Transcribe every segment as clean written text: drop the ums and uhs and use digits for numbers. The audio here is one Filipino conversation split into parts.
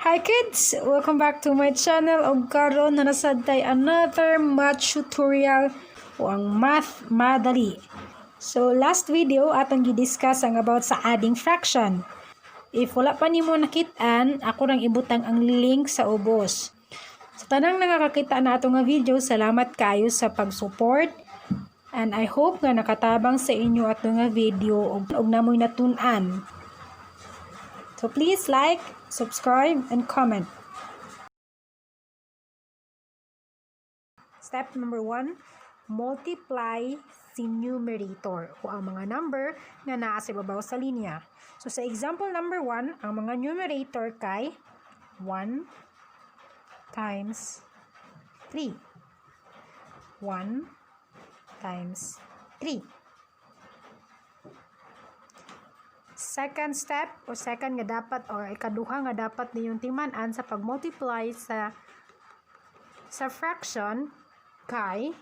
Hi kids! Welcome back to my channel. Og karon na nasad tay another math tutorial o ang math madali. So last video atong gidiscuss ang about sa adding fraction. If wala pa nimo nakitaan, ako nang ibutang ang link sa ubos. Sa tanang nakakakita na ato nga video, salamat kayo sa pag-support. And I hope nga nakatabang sa inyo ato nga video og namoy natun-an. So please like, subscribe, and comment. Step number 1, multiply si numerator o ang mga number na naa sa ibabaw sa linya. So sa example number 1, ang mga numerator kay 1 times 3. 1 times 3. Second step o second nga dapat or ikaduha nga dapat niyong timan-an sa pag-multiply sa fraction kay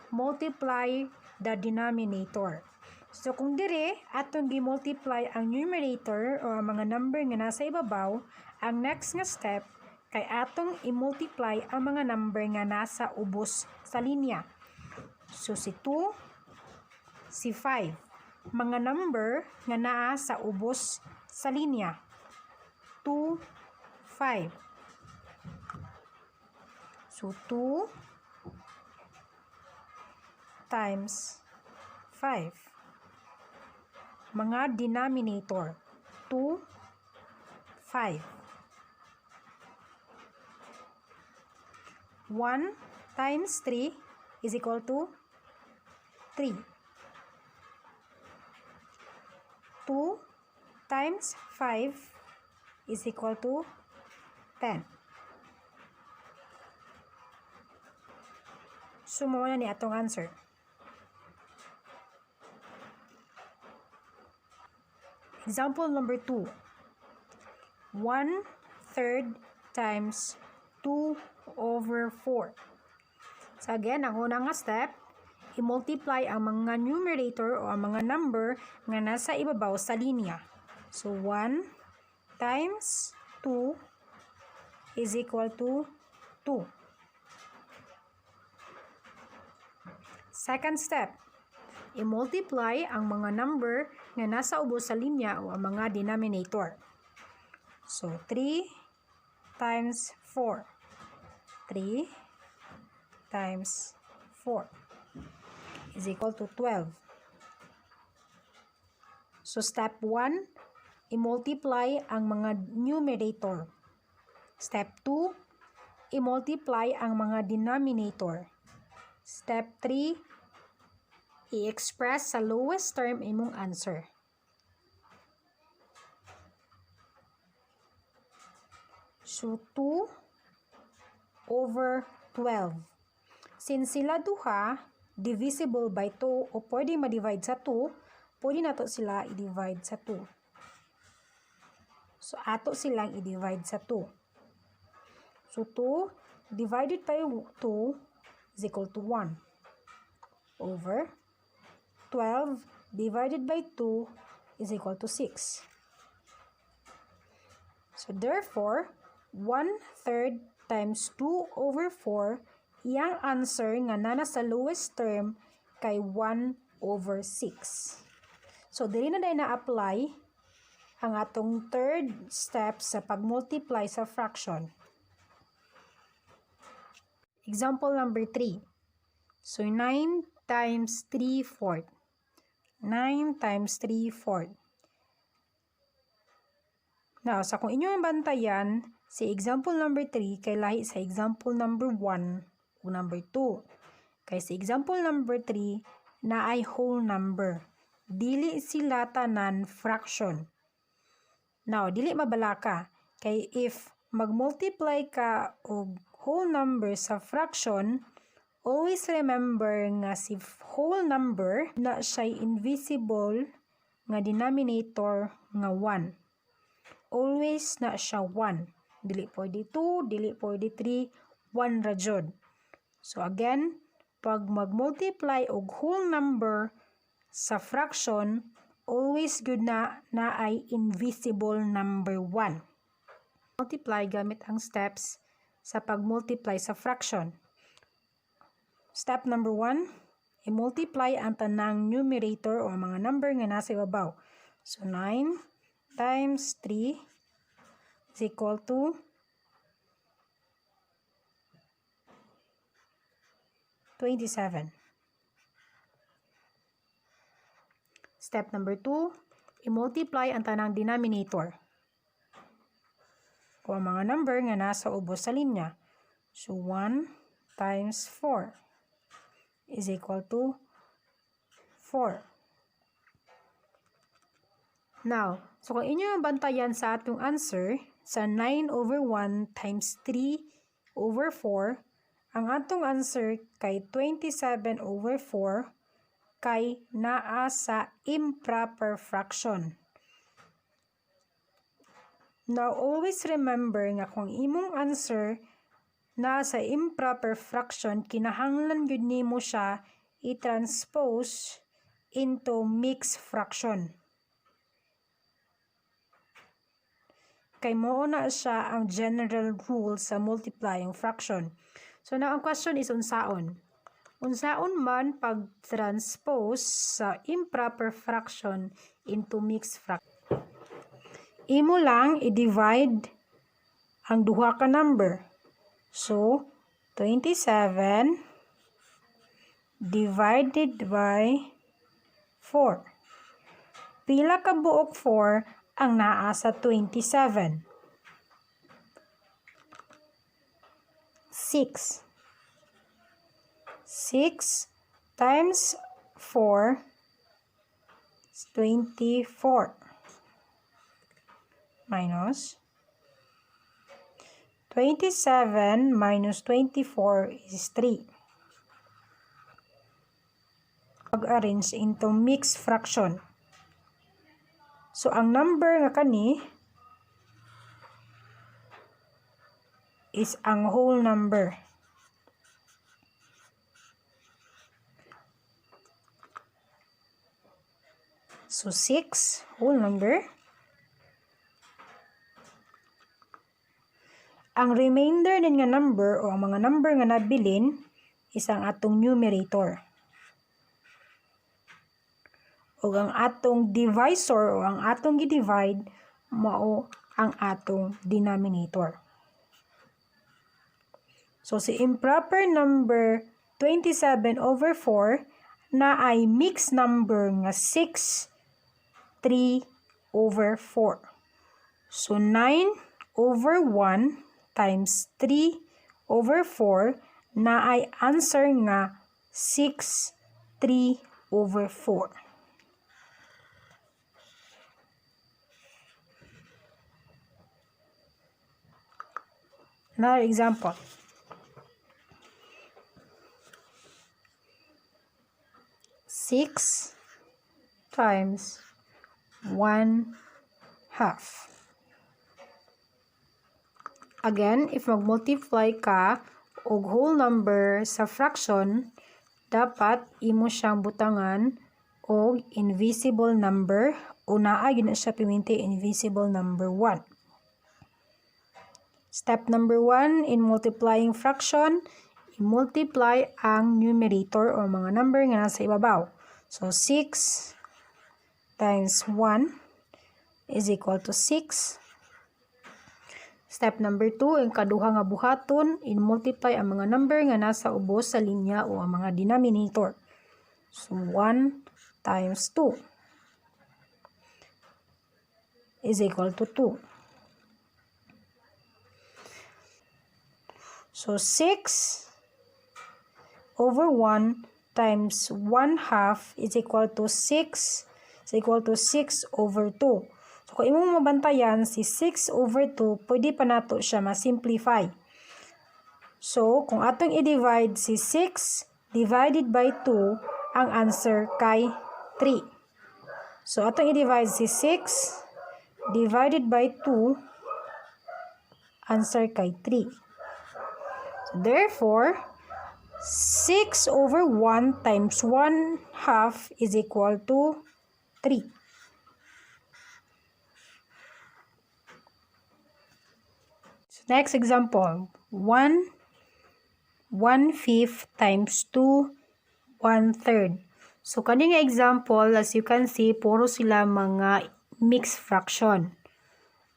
multiply the denominator. So kung dire atong gi-multiply ang numerator o ang mga number nga nasa ibabaw, ang next nga step kay atong i-multiply ang mga number nga nasa ubos sa linya. So si 2, si 5. Mga number nga naa sa ubos sa linya. 2, 5. So 2 times 5. Mga denominator. 2, 5. 1 times 3 is equal to 3. 2 times 5 is equal to 10. So, mao na ni atong answer. Example number 2. 1/3 times 2 over 4. So, again, ang unang nga step, i-multiply ang mga numerator o ang mga number nga nasa ibabaw sa linya. So, 1 times 2 is equal to 2. Second step, i-multiply ang mga number nga nasa ubos sa linya o ang mga denominator. So, 3 times 4. 3 times 4. Is equal to 12. So, step 1, i-multiply ang mga numerator. Step 2, i-multiply ang mga denominator. Step 3, i-express sa lowest term imong answer. So, 2 over 12. Since sila duha, divisible by 2 o pwede ma-divide sa 2, pwede nato sila i-divide sa 2. So, ato silang i-divide sa 2. So, 2 divided by 2 is equal to 1 over 12 divided by 2 is equal to 6. So, therefore, 1/3 times 2 over 4 iyang answer nga nana sa lowest term kay 1 over 6. So, dili na dahil na-apply ang atong third step sa pag-multiply sa fraction. Example number 3. So, 9 times 3/4. 9 times 3/4. Now, sa kung inyong bantayan, si example number 3 kay lahi sa example number 1 o number 2. Kay sa example number 3, na ay whole number. Dili sila tanan fraction. Now, dili mabalaka. Kay if mag-multiply ka og whole number sa fraction, always remember nga si whole number na siya invisible nga denominator nga 1. Always na siya 1. Dili pwede 2, dili pwede 3, 1 ra jud. So again, pag mag-multiply og whole number sa fraction, always good na ay invisible number 1. multiply gamit ang steps sa pag-multiply sa fraction. Step number 1, i-multiply ang tanang numerator o mga number nga nasa ibabaw. So 9 times 3 is equal to 27. Step number 2, i-multiply ang tanang denominator o mga number nga nasa ubos sa linya. So 1 times 4 is equal to 4. Now, so kung inyo bantayan sa atong answer, sa 9 over 1 times 3 over 4, ang atong answer kay 27 over 4 kay naa sa improper fraction. Now, always remember nga kung imong answer na sa improper fraction, kinahanglan yun nimo siya i-transpose into mixed fraction. Kay mo na siya ang general rule sa multiplying fraction. So, now ang question is unsaon? Unsaon man pag-transpose sa improper fraction into mixed fraction? Imo lang i-divide ang duha ka number. So, 27 divided by 4. Pila ka buok 4 ang naa sa 27? 6. 6 times 4 is 24. Minus 27 minus 24 is 3. Pag-arrange into mixed fraction. So, ang number nga kani is ang whole number. So, 6 whole number. Ang remainder din nga number o ang mga number nga nabilin is ang atong numerator. O ang atong divisor o ang atong i-divide mao ang atong denominator. So, si improper number 27 over 4 na ay mixed number nga 6, 3 over 4. So, 9 over 1 times 3 over 4 na ay answer nga 6, 3 over 4. Another example. 6 times 1/2. Again, if mag-multiply ka og whole number sa fraction, dapat imo siyang butangan og invisible number o naa gyud na siya piminti invisible number 1. Step number 1 in multiplying fraction, i-multiply ang numerator o mga number nga nasa ibabaw. So 6 times 1 is equal to 6. Step number 2, ang kaduha nga buhaton, in-multiply ang mga number nga nasa ubos sa linya o ang mga denominator. So, 1 times 2 is equal to 2. So, 6 over 1 times 1/2 is equal to 6 over 2. So, kung imong mabantayan, si 6 over 2, pwede pa nato siya ma-simplify. So, kung atong i-divide si 6 divided by 2, ang answer kay 3. So, atong i-divide si 6 divided by 2, answer kay 3. So, therefore, 6 over 1 times 1/2 is equal to 3. Next example, 1/5 times 2 1/3. So, kaning example, as you can see, puro sila mga mixed fraction.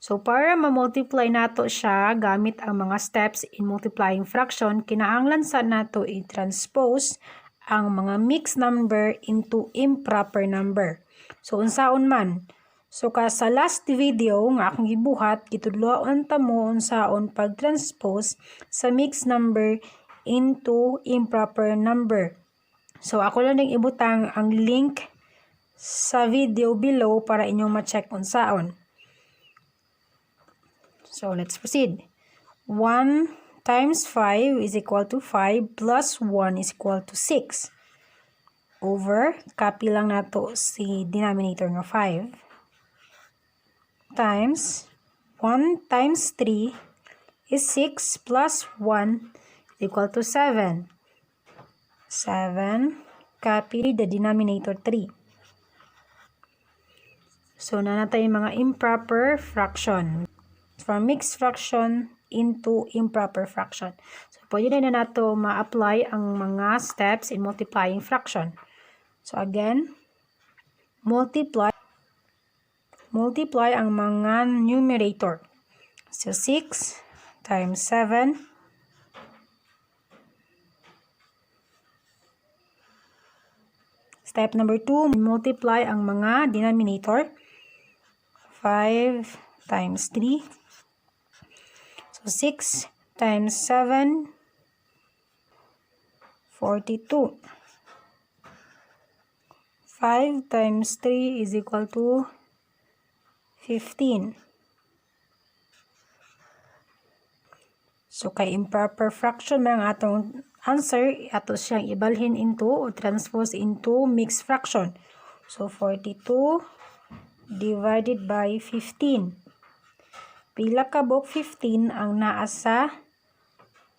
So, para ma-multiply nato siya gamit ang mga steps in multiplying fraction, kinahanglan sa nato i-transpose ang mga mixed number into improper number. So, unsaon man? So, sa last video nga akong gibuhat, gitudloan ta mo unsaon pag-transpose sa mixed number into improper number. So, ako lang din ibutang ang link sa video below para inyong ma-check unsaon. So, let's proceed. 1 times 5 is equal to 5 plus 1 is equal to 6. Over, copy lang nato si denominator nga 5. Times 1 times 3 is 6 plus 1 is equal to 7. 7, copy the denominator 3. So, nanatay mga improper fraction. From mixed fraction into improper fraction. So, pwede na nato ma-apply ang mga steps in multiplying fraction. So, again, multiply ang mga numerator. So, 6 times 7 step number 2, multiply ang mga denominator. 5 times 3. So, 6 times 7, 42. 5 times 3 is equal to 15. So, kay improper fraction man ang atong answer, ato siyang ibalhin into o transpose into mixed fraction. So, 42 divided by 15. Pila ka bok 15 ang naa sa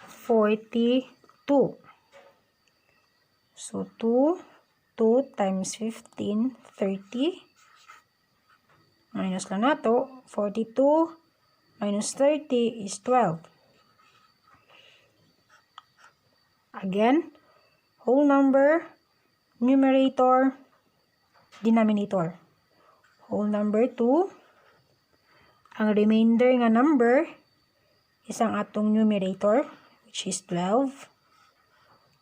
42. So, 2 times 15, 30. Minus lang nato. 42 minus 30 is 12. Again, whole number, numerator, denominator. Whole number 2. Ang remainder nga number is ang atong numerator, which is 12.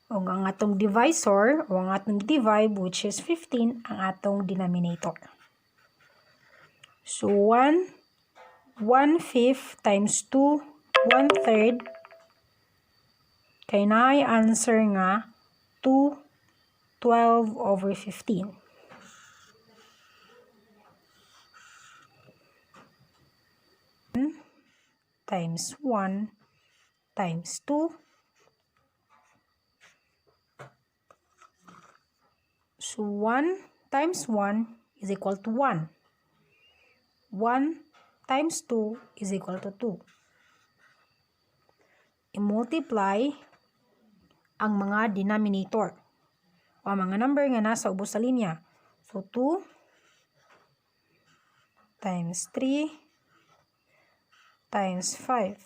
O ang atong divisor, o ang atong divide, which is 15, ang atong denominator. So, 1/5 times 2 1/3. Kay naay answer nga 12 over 15. Times 1 times 2. So, 1 times 1 is equal to 1. 1 times 2 is equal to 2. I-multiply ang mga denominator o mga number nga nasa ubos sa linya. So, 2 times 3 times 5.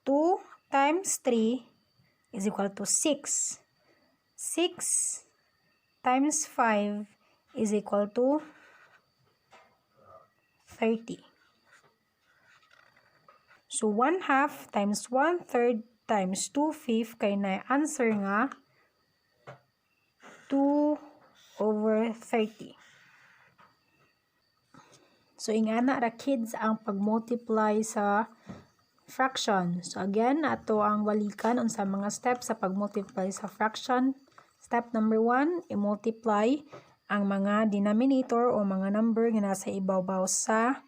2 times 3 is equal to 6. 6 times 5 is equal to 30. So, 1/2 times 1/3 times 2/5 kay na answer nga 2 over 30. So, ingana ra kids ang pag-multiply sa fraction. So, again, ato ang walikan unsa mga steps sa pag-multiply sa fraction. Step number 1, i-multiply ang mga denominator o mga number nga nasa ibabaw sa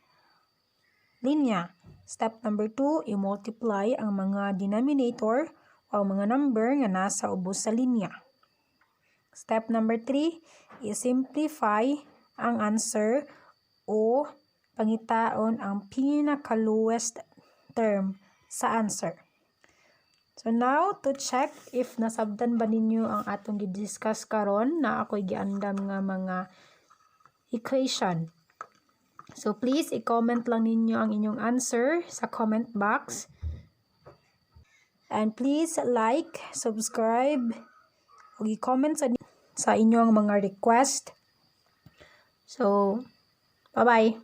linya. Step number 2, i-multiply ang mga denominator o mga number nga nasa ubos sa linya. Step number 3, i-simplify ang answer o pangitaon ang pinaka-lowest term sa answer. So now, to check if nasabtan ba ninyo ang atong i-discuss karon na ako'y giandam nga mga equation. So, please, i-comment lang ninyo ang inyong answer sa comment box. And please, like, subscribe, o i-comment sa inyong mga request. So, bye-bye.